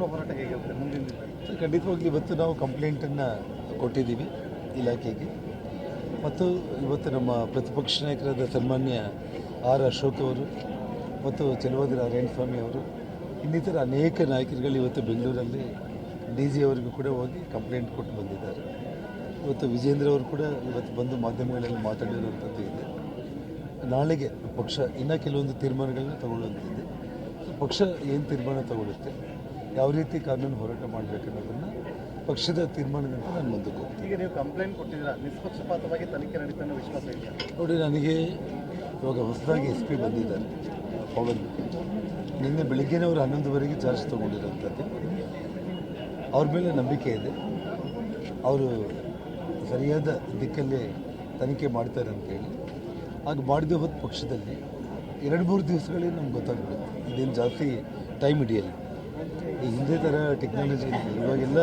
ಕಾನೂನು ಹೋರಾಟ ಹೇಗಿರುತ್ತೆ ಮುಂದಿನ ದಿನ? ಖಂಡಿತವಾಗ್ಲೂ ಇವತ್ತು ನಾವು ಕಂಪ್ಲೇಂಟನ್ನು ಕೊಟ್ಟಿದ್ದೀವಿ ಇಲಾಖೆಗೆ. ಮತ್ತು ಇವತ್ತು ನಮ್ಮ ಪ್ರತಿಪಕ್ಷ ನಾಯಕರಾದ ಸನ್ಮಾನ್ಯ ಆರ್ ಅಶೋಕ್ ಅವರು ಮತ್ತು ಚೆಲುವಾದಿ ನಾರಾಯಣಸ್ವಾಮಿ ಅವರು ಇನ್ನಿತರ ಅನೇಕ ನಾಯಕರುಗಳು ಇವತ್ತು ಬೆಂಗಳೂರಲ್ಲಿ DG ಅವರಿಗೂ ಕೂಡ ಹೋಗಿ ಕಂಪ್ಲೇಂಟ್ ಕೊಟ್ಟು ಬಂದಿದ್ದಾರೆ. ಇವತ್ತು ವಿಜೇಂದ್ರ ಅವರು ಕೂಡ ಇವತ್ತು ಬಂದು ಮಾಧ್ಯಮಗಳಲ್ಲಿ ಮಾತಾಡಿರುವಂಥದ್ದು ಇದೆ. ನಾಳೆಗೆ ಪಕ್ಷ ಇನ್ನೂ ಕೆಲವೊಂದು ತೀರ್ಮಾನಗಳನ್ನ ತಗೊಳ್ಳುವಂತಿದೆ. ಪಕ್ಷ ಏನು ತೀರ್ಮಾನ ತಗೊಳ್ಳುತ್ತೆ, ಯಾವ ರೀತಿ ಕಾನೂನು ಹೋರಾಟ ಮಾಡಬೇಕನ್ನೋದನ್ನು ಪಕ್ಷದ ತೀರ್ಮಾನದಂತೆ ನಾನು ಮುಂದಕ್ಕೆ ಹೋಗ್ತೀನಿ. ಈಗ ನೀವು ಕಂಪ್ಲೇಂಟ್ ಕೊಟ್ಟಿದ್ದೀರಾ, ನಿಷ್ಪಕ್ಷಪಾತವಾಗಿ ತನಿಖೆ ನಡೀತಾ ಅನ್ನೋ ವಿಶ್ವಾಸ ಇದೆಯಾ? ನೋಡಿ, ನನಗೆ ಇವಾಗ ಹೊಸದಾಗಿ SP ಬಂದಿದ್ದಾರೆ ಪವನ್. ನಿನ್ನೆ ಬೆಳಿಗ್ಗೆನೇ ಅವರು 11ವರೆಗೆ ಚಾರ್ಜ್ ತೊಗೊಂಡಿರೋಂಥದ್ದು. ಅವ್ರ ಮೇಲೆ ನಂಬಿಕೆ ಇದೆ, ಅವರು ಸರಿಯಾದ ದಿಕ್ಕಲ್ಲಿ ತನಿಖೆ ಮಾಡ್ತಾರೆ ಅಂತೇಳಿ. ಆಗ ಮಾಡಿದ ಹೊತ್ತು ಪಕ್ಷದಲ್ಲಿ 2-3 ದಿವಸಗಳೇ ನಮ್ಗೆ ಗೊತ್ತಾಗ್ಬಿಡುತ್ತೆ. ಇದೇನು ಜಾಸ್ತಿ ಟೈಮ್ ಹಿಡಿಯಲ್ಲ. ಈ ಹಿಂದೆ ಥರ ಟೆಕ್ನಾಲಜಿ ಇಲ್ಲ. ಇವಾಗೆಲ್ಲ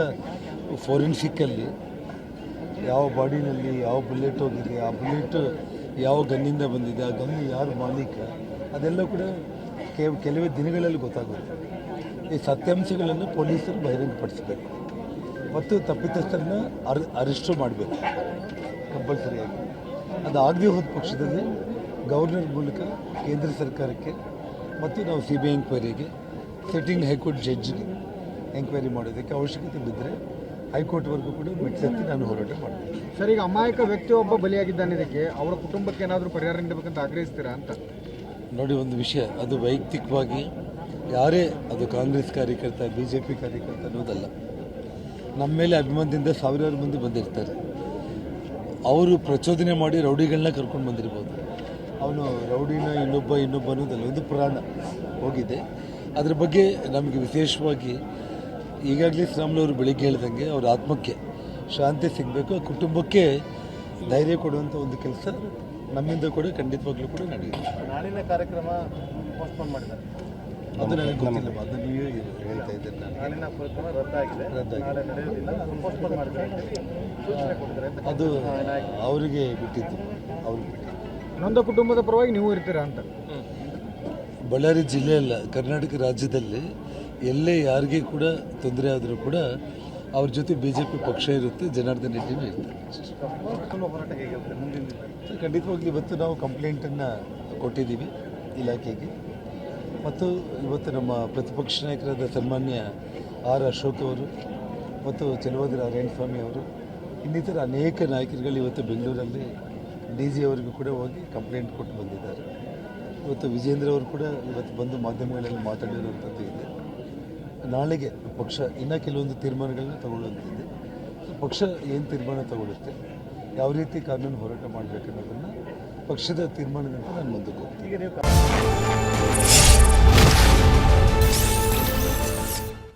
ಫೋರೆನ್ಸಿಕ್ಕಲ್ಲಿ ಯಾವ ಬಾಡಿನಲ್ಲಿ ಯಾವ ಬುಲೆಟ್ ಹೋಗಿದೆ, ಆ ಬುಲೆಟ್ ಯಾವ ಗನ್ನಿಂದ ಬಂದಿದೆ, ಆ ಗನ್ ಯಾರು ಮಾಲೀಕ, ಅದೆಲ್ಲ ಕೂಡ ಕೆಲವೇ ದಿನಗಳಲ್ಲಿ ಗೊತ್ತಾಗುತ್ತೆ. ಈ ಸತ್ಯಾಂಶಗಳನ್ನು ಪೊಲೀಸರು ಬಹಿರಂಗಪಡಿಸಬೇಕು ಮತ್ತು ತಪ್ಪಿತಸ್ಥರನ್ನ ಅರೆಸ್ಟು ಮಾಡಬೇಕು ಕಂಪಲ್ಸರಿಯಾಗಿ. ಅದಾಗದೇ ಹೋದ ಪಕ್ಷದಲ್ಲಿ ಗವರ್ನರ್ ಮೂಲಕ ಕೇಂದ್ರ ಸರ್ಕಾರಕ್ಕೆ ಮತ್ತು ನಾವು CBI ಎಂಕ್ವೈರಿಗೆ, ಸಿಟ್ಟಿಂಗ್ ಹೈಕೋರ್ಟ್ ಜಡ್ಜ್ಗೆ ಎಂಕ್ವೈರಿ ಮಾಡೋದಕ್ಕೆ ಅವಶ್ಯಕತೆ ಬಿದ್ದರೆ ಹೈಕೋರ್ಟ್ವರೆಗೂ ಕೂಡ ಮೆಟ್ಲೆತ್ತಿ ನಾನು ಹೋರಾಟ ಮಾಡ್ತೀನಿ. ಸರ್, ಈಗ ಅಮಾಯಕ ವ್ಯಕ್ತಿಯೊಬ್ಬ ಬಲಿಯಾಗಿದ್ದಾನೆ, ಇದಕ್ಕೆ ಅವರ ಕುಟುಂಬಕ್ಕೆ ಏನಾದರೂ ಪರಿಹಾರ ನೀಡಬೇಕಂತ ಆಗ್ರಹಿಸ್ತೀರಾ ಅಂತ? ನೋಡಿ, ಒಂದು ವಿಷಯ, ಅದು ವೈಯಕ್ತಿಕವಾಗಿ ಯಾರೇ ಅದು ಕಾಂಗ್ರೆಸ್ ಕಾರ್ಯಕರ್ತ, BJP ಕಾರ್ಯಕರ್ತ ಅನ್ನೋದಲ್ಲ. ನಮ್ಮ ಮೇಲೆ ಅಭಿಮಾನದಿಂದ ಸಾವಿರಾರು ಮಂದಿ ಬಂದಿರ್ತಾರೆ. ಅವರು ಪ್ರಚೋದನೆ ಮಾಡಿ ರೌಡಿಗಳನ್ನ ಕರ್ಕೊಂಡು ಬಂದಿರ್ಬೋದು. ಅವನು ರೌಡಿನ ಇನ್ನೊಬ್ಬ ಅನ್ನೋದಲ್ಲ, ಒಂದು ಪ್ರಾಣ ಹೋಗಿದೆ. ಅದ್ರ ಬಗ್ಗೆ ನಮಗೆ ವಿಶೇಷವಾಗಿ ಈಗಾಗಲೇ ಶ್ರೀರಾಮುಲು ಬೆಳಿಗ್ಗೆ ಹೇಳ್ದಂಗೆ ಅವ್ರ ಆತ್ಮಕ್ಕೆ ಶಾಂತಿ ಸಿಗಬೇಕು, ಆ ಕುಟುಂಬಕ್ಕೆ ಧೈರ್ಯ ಕೊಡುವಂಥ ಒಂದು ಕೆಲಸ ನಮ್ಮಿಂದ ಕೂಡ ಖಂಡಿತವಾಗ್ಲೂ ಕೂಡ ನಡೆಯುತ್ತೆ. ನಾಳಿನ ಕಾರ್ಯಕ್ರಮ ಪೋಸ್ಟ್ಪೋನ್ ಮಾಡಿದ್ದಾರೆ, ಅದು ನನಗೆ ಗೊತ್ತಿಲ್ಲ. ಅದು ನೀವೇ ಹೇಳ್ತಾ ಇದ್ದೀರಿ. ನಾಳಿನ ಕಾರ್ಯಕ್ರಮ ರದ್ದಾಗಿದೆ, ನಾಳೆ ನಡೆಯೋದಿಲ್ಲ, ಪೋಸ್ಟ್ಪೋನ್ ಮಾಡಿದ್ದಾರೆ ಸೂಚನೆ ಕೊಟ್ಟಿದ್ದಾರೆ ಅಂತ. ಅದು ಅವರಿಗೆ ಬಿಟ್ಟಿದ್ದು, ಅವ್ರಿಗೆ ಬಿಟ್ಟಿದ್ದು. ನೊಂದ ಕುಟುಂಬದ ಪರವಾಗಿ ನೀವು ಇರ್ತೀರಾ ಅಂತ? ಬಳ್ಳಾರಿ ಜಿಲ್ಲೆ ಅಲ್ಲ, ಕರ್ನಾಟಕ ರಾಜ್ಯದಲ್ಲಿ ಎಲ್ಲೇ ಯಾರಿಗೆ ಕೂಡ ತೊಂದರೆ ಆದರೂ ಕೂಡ ಅವ್ರ ಜೊತೆ BJP ಪಕ್ಷ ಇರುತ್ತೆ, ಜನಾರ್ದನ್ ರೆಡ್ಡಿನೂ ಇರ್ತಾರೆ. ಹೋರಾಟ ಹೇಗಿರುತ್ತೆ ಮುಂದಿನ ದಿನ? ಖಂಡಿತವಾಗ್ಲೂ ಇವತ್ತು ನಾವು ಕಂಪ್ಲೇಂಟನ್ನು ಕೊಟ್ಟಿದ್ದೀವಿ ಇಲಾಖೆಗೆ. ಮತ್ತು ಇವತ್ತು ನಮ್ಮ ಪ್ರತಿಪಕ್ಷ ನಾಯಕರಾದ ಸನ್ಮಾನ್ಯ ಆರ್ ಅಶೋಕ್ ಅವರು ಮತ್ತು ಚೆಲುವಾದಿ ನಾರಾಯಣಸ್ವಾಮಿ ಅವರು ಇನ್ನಿತರ ಅನೇಕ ನಾಯಕರುಗಳು ಇವತ್ತು ಬೆಂಗಳೂರಲ್ಲಿ DG ಅವರಿಗೂ ಕೂಡ ಹೋಗಿ ಕಂಪ್ಲೇಂಟ್ ಕೊಟ್ಟು ಬಂದಿದ್ದಾರೆ. ಇವತ್ತು ವಿಜೇಂದ್ರ ಅವರು ಕೂಡ ಇವತ್ತು ಬಂದು ಮಾಧ್ಯಮಗಳಲ್ಲಿ ಮಾತಾಡಿರುವಂಥದ್ದು ಇದೆ. ನಾಳೆಗೆ ಪಕ್ಷ ಇನ್ನೂ ಕೆಲವೊಂದು ತೀರ್ಮಾನಗಳನ್ನ ತಗೊಳ್ಳುವಂತಿದೆ. ಪಕ್ಷ ಏನು ತೀರ್ಮಾನ ತಗೊಳ್ಳುತ್ತೆ, ಯಾವ ರೀತಿ ಕಾನೂನು ಹೋರಾಟ ಮಾಡಬೇಕನ್ನೋದನ್ನು ಪಕ್ಷದ ತೀರ್ಮಾನದಂತೆ ನಾನು ಮುಂದಕ್ಕೆ ಹೋಗ್ತೀನಿ.